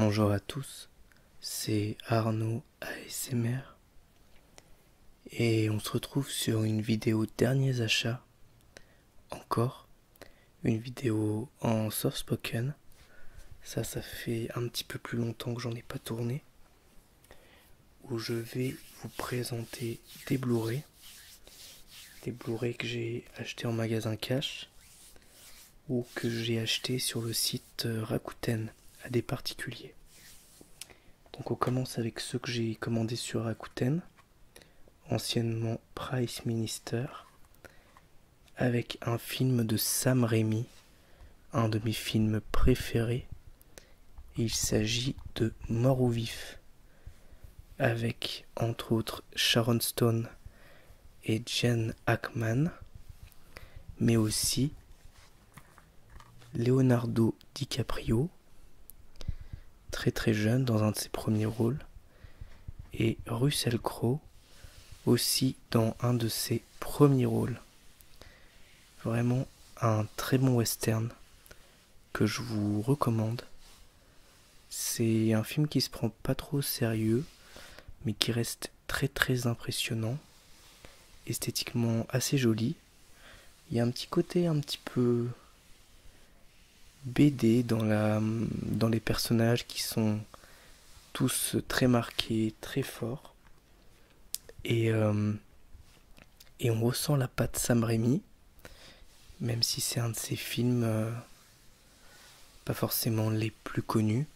Bonjour à tous, c'est Arnaud ASMR et on se retrouve sur une vidéo derniers achats, encore une vidéo en soft spoken. Ça fait un petit peu plus longtemps que j'en ai pas tourné, où je vais vous présenter des Blu-ray que j'ai achetés en magasin cash ou que j'ai acheté sur le site Rakuten à des particuliers. Donc on commence avec ceux que j'ai commandés sur Rakuten, anciennement Price Minister, avec un film de Sam Raimi, un de mes films préférés. Il s'agit de Mort ou Vif, avec entre autres Sharon Stone et Gene Hackman, mais aussi Leonardo DiCaprio, très très jeune dans un de ses premiers rôles, et Russell Crowe, aussi dans un de ses premiers rôles. Vraiment un très bon western que je vous recommande. C'est un film qui se prend pas trop au sérieux, mais qui reste très très impressionnant, esthétiquement assez joli. Il y a un petit côté un petit peu BD dans les personnages qui sont tous très marqués, très forts. Et on ressent la patte Sam Raimi, même si c'est un de ses films pas forcément les plus connus.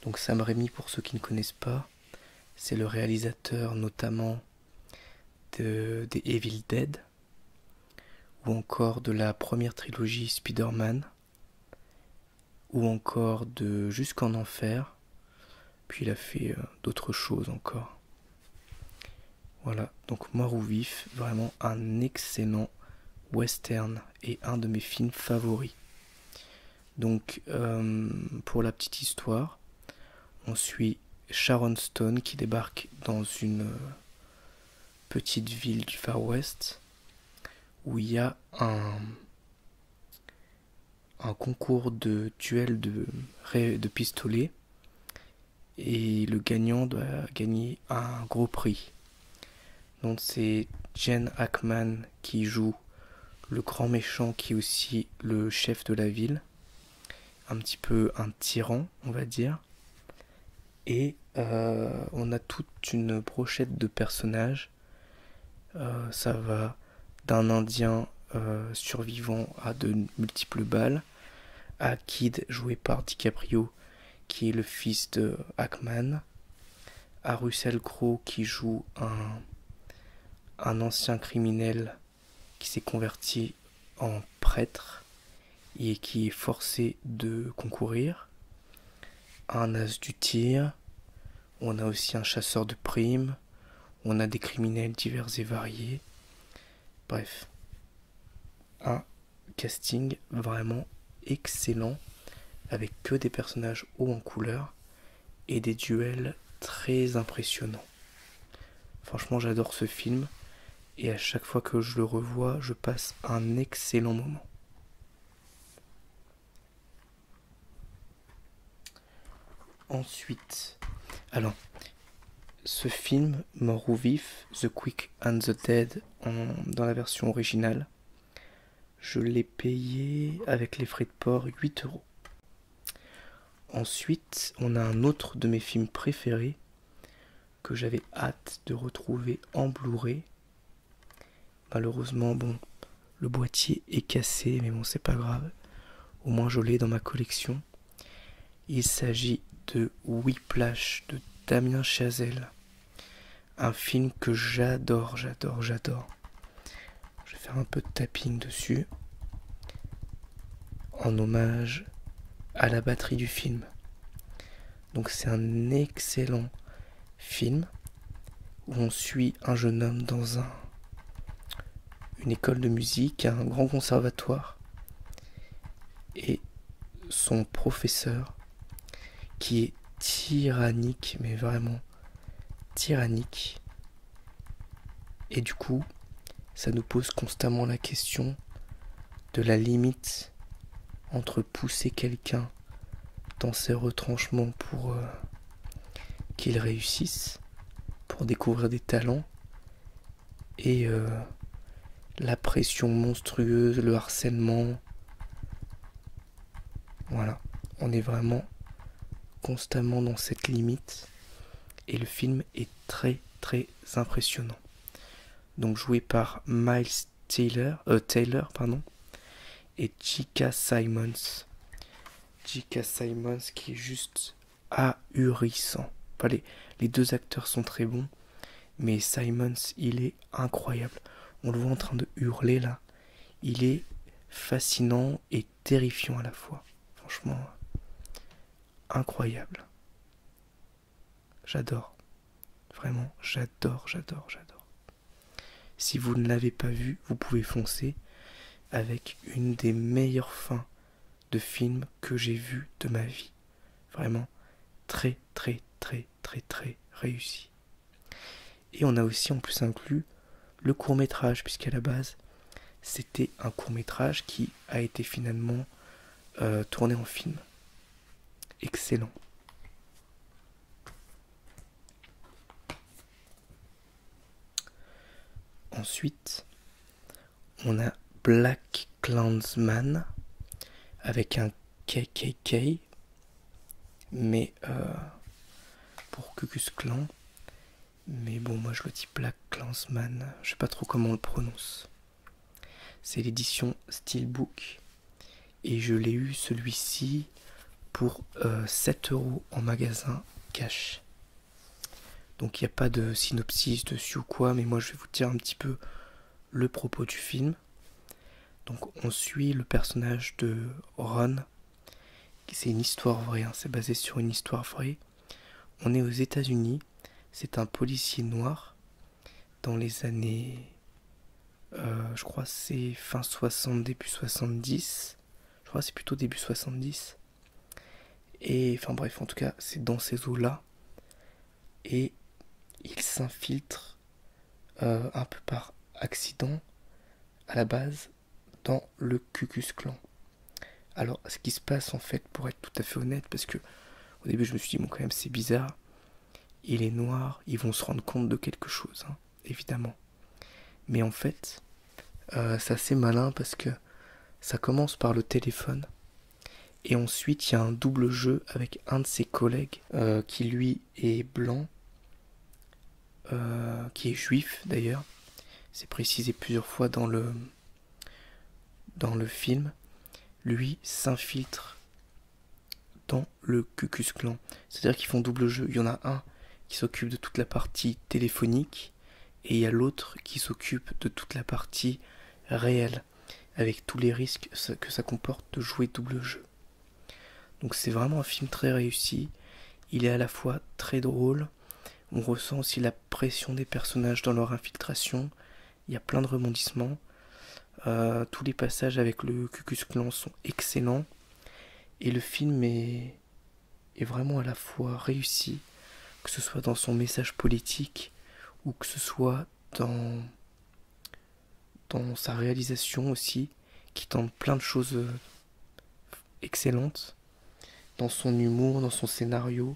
Donc Sam Raimi, pour ceux qui ne connaissent pas, c'est le réalisateur notamment des Evil Dead, ou encore de la première trilogie Spider-Man, ou encore de Jusqu'en Enfer, puis il a fait d'autres choses encore. Voilà, donc Mort ou Vif, vraiment un excellent western et un de mes films favoris. Donc pour la petite histoire, on suit Sharon Stone qui débarque dans une petite ville du Far West où il y a un concours de duel de pistolets et le gagnant doit gagner un gros prix. Donc c'est Gene Hackman qui joue le grand méchant qui est aussi le chef de la ville, un petit peu un tyran on va dire. Et on a toute une brochette de personnages. Ça va d'un Indien survivant à de multiples balles, à Kid joué par DiCaprio qui est le fils de Hackman, à Russell Crowe qui joue un ancien criminel qui s'est converti en prêtre et qui est forcé de concourir, un as du tir, on a aussi un chasseur de primes, on a des criminels divers et variés. Bref, un casting vraiment excellent avec que des personnages hauts en couleur et des duels très impressionnants. Franchement, j'adore ce film et à chaque fois que je le revois, je passe un excellent moment. Ensuite, alors, ce film, Mort ou Vif, The Quick and the Dead, dans la version originale, je l'ai payé avec les frais de port 8 €. Ensuite, on a un autre de mes films préférés que j'avais hâte de retrouver en Blu-ray. Malheureusement, bon, le boîtier est cassé, mais bon, c'est pas grave. Au moins, je l'ai dans ma collection. Il s'agit de Whiplash de Damien Chazelle. Un film que j'adore. Je vais faire un peu de tapping dessus en hommage à la batterie du film. Donc c'est un excellent film où on suit un jeune homme dans une école de musique, un grand conservatoire, et son professeur qui est tyrannique, mais vraiment tyrannique. Et du coup, ça nous pose constamment la question de la limite entre pousser quelqu'un dans ses retranchements pour qu'il réussisse, pour découvrir des talents, et la pression monstrueuse, le harcèlement. Voilà, on est vraiment constamment dans cette limite, et le film est très très impressionnant. Donc joué par Miles Taylor pardon, et J.K. Simmons. J.K. Simmons qui est juste ahurissant. Enfin, les deux acteurs sont très bons, mais Simmons, il est incroyable. On le voit en train de hurler là. Il est fascinant et terrifiant à la fois. Franchement, incroyable. J'adore. Vraiment, j'adore. Si vous ne l'avez pas vu, vous pouvez foncer, avec une des meilleures fins de film que j'ai vu de ma vie. Vraiment très réussi. Et on a aussi en plus inclus le court-métrage, puisqu'à la base c'était un court-métrage qui a été finalement tourné en film. Excellent. Ensuite, on a Black Klansman avec un KKK, mais pour Ku Klux Klan. Mais bon, moi je le dis Black Klansman, je sais pas trop comment on le prononce. C'est l'édition Steelbook, et je l'ai eu celui-ci pour 7 € en magasin cash. Donc il n'y a pas de synopsis dessus ou quoi, mais moi je vais vous dire un petit peu le propos du film. Donc on suit le personnage de Ron, c'est une histoire vraie, hein, c'est basé sur une histoire vraie. On est aux États-Unis, c'est un policier noir dans les années, je crois c'est fin 60, début 70, je crois c'est plutôt début 70. Et enfin bref, en tout cas c'est dans ces eaux-là, et il s'infiltre un peu par accident à la base dans le Ku Klux Klan. Alors ce qui se passe en fait, pour être tout à fait honnête, parce que au début je me suis dit bon quand même c'est bizarre, il est noir, ils vont se rendre compte de quelque chose, hein, évidemment. Mais en fait c'est assez malin, parce que ça commence par le téléphone, et ensuite il y a un double jeu avec un de ses collègues qui lui est blanc, qui est juif d'ailleurs, c'est précisé plusieurs fois dans le film. Lui s'infiltre dans le Ku Klux Klan, c'est-à-dire qu'ils font double jeu. Il y en a un qui s'occupe de toute la partie téléphonique, et il y a l'autre qui s'occupe de toute la partie réelle, avec tous les risques que ça comporte de jouer double jeu. Donc c'est vraiment un film très réussi, il est à la fois très drôle, on ressent aussi la pression des personnages dans leur infiltration, il y a plein de rebondissements, tous les passages avec le Ku Klux Klan sont excellents, et le film est vraiment à la fois réussi, que ce soit dans son message politique, ou que ce soit dans sa réalisation aussi, qui tente plein de choses excellentes, dans son humour, dans son scénario,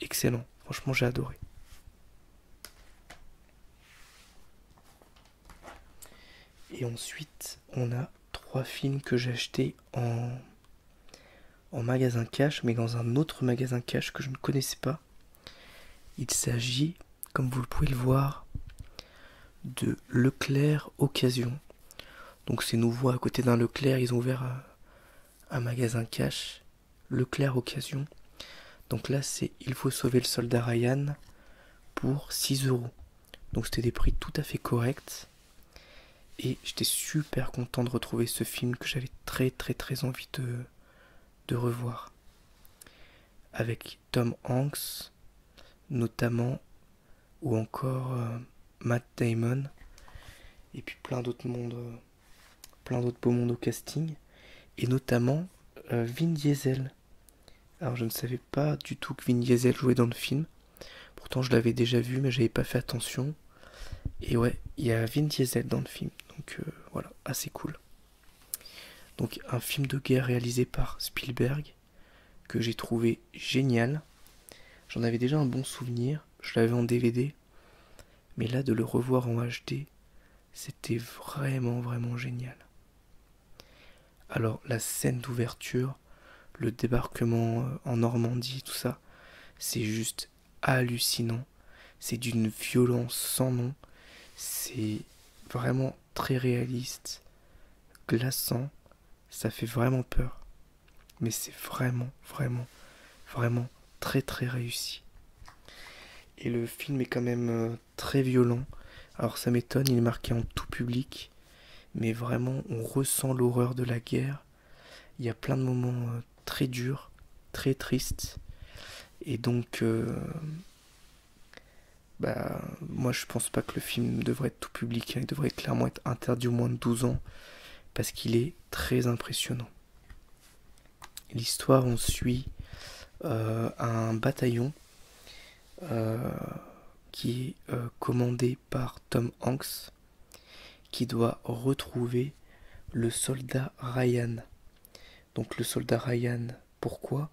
excellent. Franchement, j'ai adoré. Et ensuite, on a 3 films que j'ai achetés en magasin cash, mais dans un autre magasin cash que je ne connaissais pas. Il s'agit, comme vous pouvez le voir, de Leclerc Occasion. Donc c'est nouveau, à côté d'un Leclerc, ils ont ouvert un magasin cash, Leclerc Occasion. Donc là c'est Il faut sauver le soldat Ryan pour 6 €. Donc c'était des prix tout à fait corrects. Et j'étais super content de retrouver ce film que j'avais très envie de revoir. Avec Tom Hanks notamment, ou encore Matt Damon, et puis plein d'autres beaux mondes au casting, et notamment Vin Diesel. Alors je ne savais pas du tout que Vin Diesel jouait dans le film, pourtant je l'avais déjà vu mais j'avais pas fait attention, et ouais, il y a Vin Diesel dans le film, donc voilà, assez cool. Donc un film de guerre réalisé par Spielberg, que j'ai trouvé génial. J'en avais déjà un bon souvenir, je l'avais en DVD, mais là de le revoir en HD, c'était vraiment vraiment génial. Alors la scène d'ouverture, le débarquement en Normandie, tout ça, c'est juste hallucinant. C'est d'une violence sans nom. C'est vraiment très réaliste, glaçant. Ça fait vraiment peur. Mais c'est vraiment, vraiment, vraiment très très réussi. Et le film est quand même très violent. Alors ça m'étonne, il est marqué en tout public. Mais vraiment, on ressent l'horreur de la guerre. Il y a plein de moments très durs, très tristes. Et donc, moi je pense pas que le film devrait être tout public, hein. Il devrait clairement être interdit aux moins de 12 ans parce qu'il est très impressionnant. L'histoire, on suit un bataillon euh, qui est commandé par Tom Hanks qui doit retrouver le soldat Ryan. Donc le soldat Ryan, pourquoi?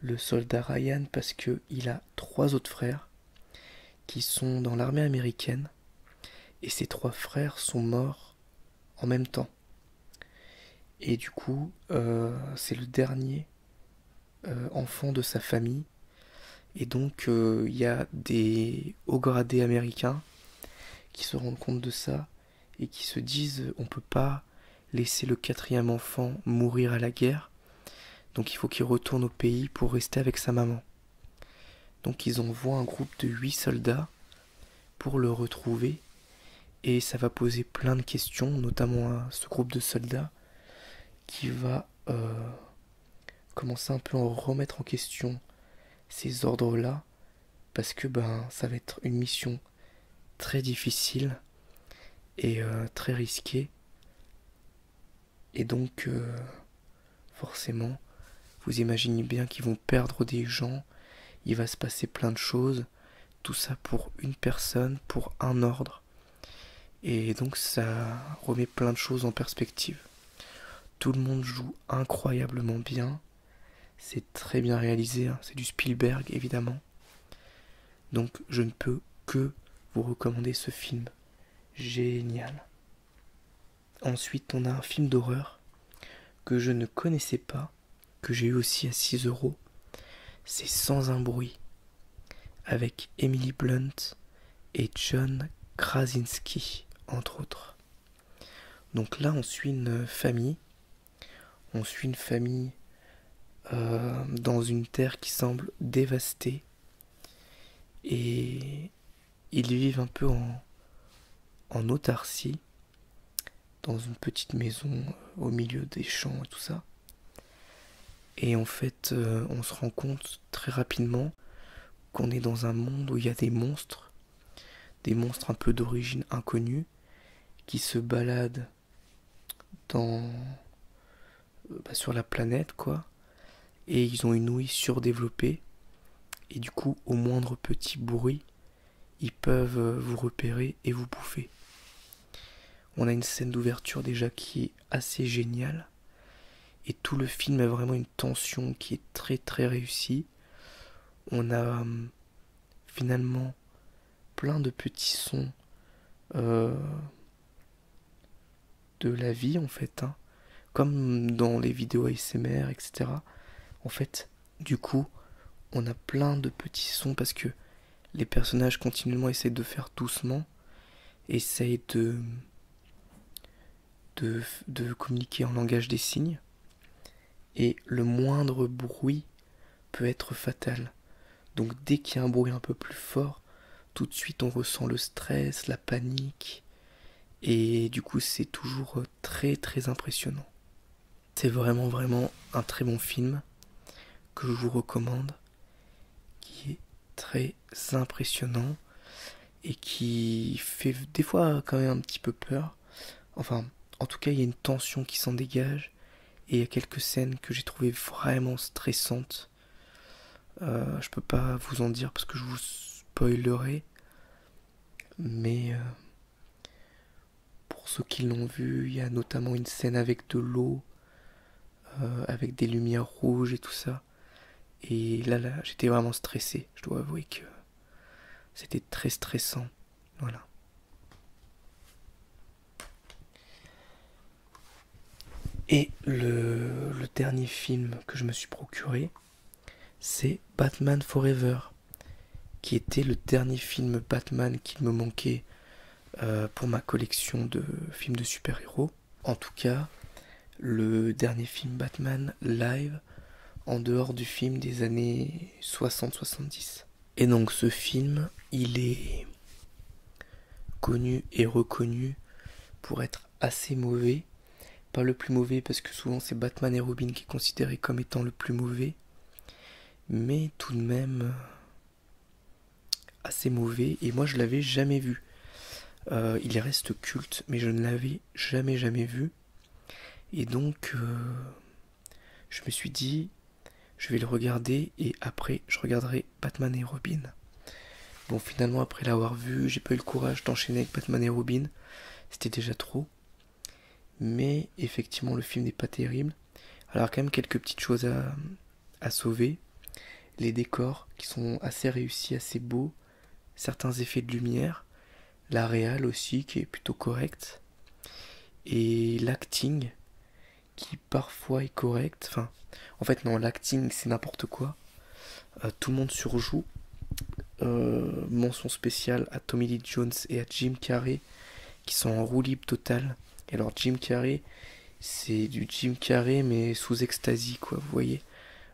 Le soldat Ryan parce que il a 3 autres frères qui sont dans l'armée américaine et ces 3 frères sont morts en même temps. Et du coup, c'est le dernier enfant de sa famille. Et donc, il y a des hauts gradés américains qui se rendent compte de ça et qui se disent on peut pas laisser le 4e enfant mourir à la guerre. Donc il faut qu'il retourne au pays pour rester avec sa maman. Donc ils envoient un groupe de 8 soldats pour le retrouver. Et ça va poser plein de questions, notamment à ce groupe de soldats qui va commencer un peu à remettre en question ces ordres-là, parce que ça va être une mission très difficile et très risquée. Et donc forcément, vous imaginez bien qu'ils vont perdre des gens, il va se passer plein de choses, tout ça pour une personne, pour un ordre. Et donc ça remet plein de choses en perspective. Tout le monde joue incroyablement bien. C'est très bien réalisé, hein. C'est du Spielberg évidemment. Donc je ne peux que vous recommander ce film. Génial. Ensuite on a un film d'horreur que je ne connaissais pas, que j'ai eu aussi à 6 euros. C'est Sans un bruit, avec Emily Blunt et John Krasinski, entre autres. Donc là on suit une famille. On suit une famille dans une terre qui semble dévastée. Et ils vivent un peu en autarcie, dans une petite maison au milieu des champs et tout ça. Et en fait, on se rend compte très rapidement qu'on est dans un monde où il y a des monstres un peu d'origine inconnue, qui se baladent dans, sur la planète, quoi. Et ils ont une ouïe surdéveloppée. Et du coup, au moindre petit bruit, ils peuvent vous repérer et vous bouffer. On a une scène d'ouverture déjà qui est assez géniale. Et tout le film a vraiment une tension qui est très très réussie. On a finalement plein de petits sons de la vie en fait, hein. Comme dans les vidéos ASMR, etc. En fait, du coup, on a plein de petits sons parce que les personnages continuellement essayent de faire doucement, essayent de communiquer en langage des signes, et le moindre bruit peut être fatal. Donc dès qu'il y a un bruit un peu plus fort, tout de suite on ressent le stress, la panique, et du coup c'est toujours très très impressionnant. C'est vraiment vraiment un très bon film que je vous recommande, qui est très impressionnant et qui fait des fois quand même un petit peu peur. Enfin, en tout cas, il y a une tension qui s'en dégage et il y a quelques scènes que j'ai trouvées vraiment stressantes. Je peux pas vous en dire parce que je vous spoilerai, mais pour ceux qui l'ont vu, il y a notamment une scène avec de l'eau, avec des lumières rouges et tout ça. Et là, j'étais vraiment stressé. Je dois avouer que c'était très stressant. Voilà. Et le dernier film que je me suis procuré, c'est Batman Forever, qui était le dernier film Batman qui me manquait pour ma collection de films de super-héros. En tout cas, le dernier film Batman live en dehors du film des années 60-70. Et donc ce film, il est connu et reconnu pour être assez mauvais. Pas le plus mauvais parce que souvent c'est Batman et Robin qui est considéré comme étant le plus mauvais. Mais tout de même assez mauvais. Et moi je l'avais jamais vu. Il reste culte, mais je ne l'avais jamais vu. Et donc je me suis dit, je vais le regarder et après je regarderai Batman et Robin. Bon, finalement, après l'avoir vu, j'ai pas eu le courage d'enchaîner avec Batman et Robin. C'était déjà trop. Mais effectivement, le film n'est pas terrible. Alors, quand même, quelques petites choses à sauver. Les décors qui sont assez réussis, assez beaux. Certains effets de lumière. La réal aussi, qui est plutôt correcte. Et l'acting, qui parfois est correct. Enfin, en fait, non, l'acting, c'est n'importe quoi. Tout le monde surjoue. Mention spéciale à Tommy Lee Jones et à Jim Carrey qui sont en roue libre totale. Et alors Jim Carrey, c'est du Jim Carrey mais sous ecstasy quoi, vous voyez.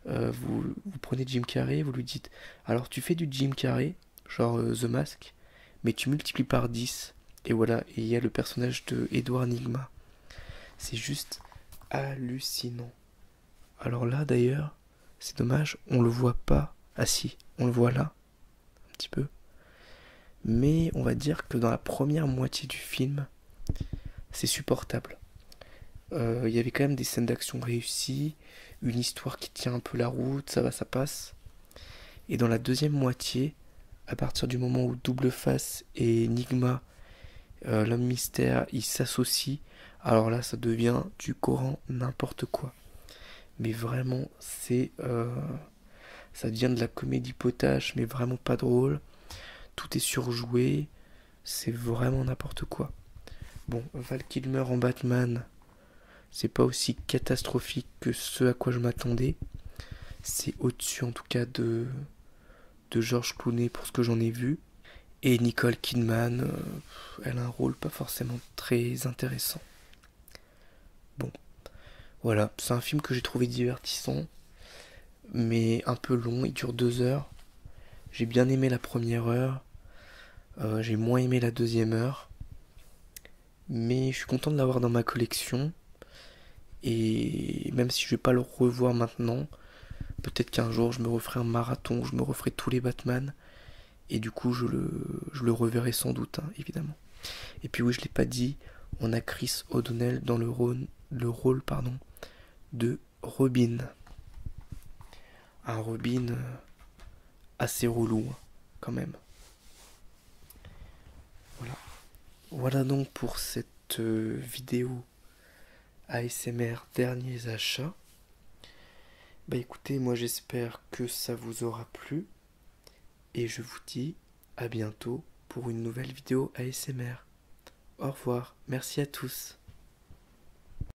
Vous prenez Jim Carrey, vous lui dites alors tu fais du Jim Carrey, genre The Mask, mais tu multiplies par 10. Et voilà, et il y a le personnage de Edward Nigma. C'est juste hallucinant. Alors là d'ailleurs, c'est dommage, on le voit pas. Ah si, on le voit là, un petit peu. Mais on va dire que dans la première moitié du film, c'est supportable. Il y avait quand même des scènes d'action réussies, une histoire qui tient un peu la route, ça va, ça passe. Et dans la deuxième moitié, à partir du moment où Double Face et Enigma, l'homme mystère, ils s'associent, alors là, ça devient du Coran n'importe quoi. Mais vraiment, ça devient de la comédie potache, mais vraiment pas drôle. Tout est surjoué, c'est vraiment n'importe quoi. Bon, Val Kilmer en Batman, c'est pas aussi catastrophique que ce à quoi je m'attendais. C'est au-dessus en tout cas de George Clooney pour ce que j'en ai vu. Et Nicole Kidman, elle a un rôle pas forcément très intéressant. Bon, voilà, c'est un film que j'ai trouvé divertissant, mais un peu long, il dure 2 heures. J'ai bien aimé la première heure, j'ai moins aimé la deuxième heure. Mais je suis content de l'avoir dans ma collection. Et même si je vais pas le revoir maintenant, peut-être qu'un jour je me referai un marathon, je me referai tous les Batman. Et du coup je le reverrai sans doute, hein, évidemment. Et puis oui, je l'ai pas dit, on a Chris O'Donnell dans le rôle de Robin. Un Robin assez relou, hein, quand même. Voilà. Voilà donc pour cette vidéo ASMR derniers achats. Bah écoutez, moi j'espère que ça vous aura plu et je vous dis à bientôt pour une nouvelle vidéo ASMR. Au revoir, merci à tous.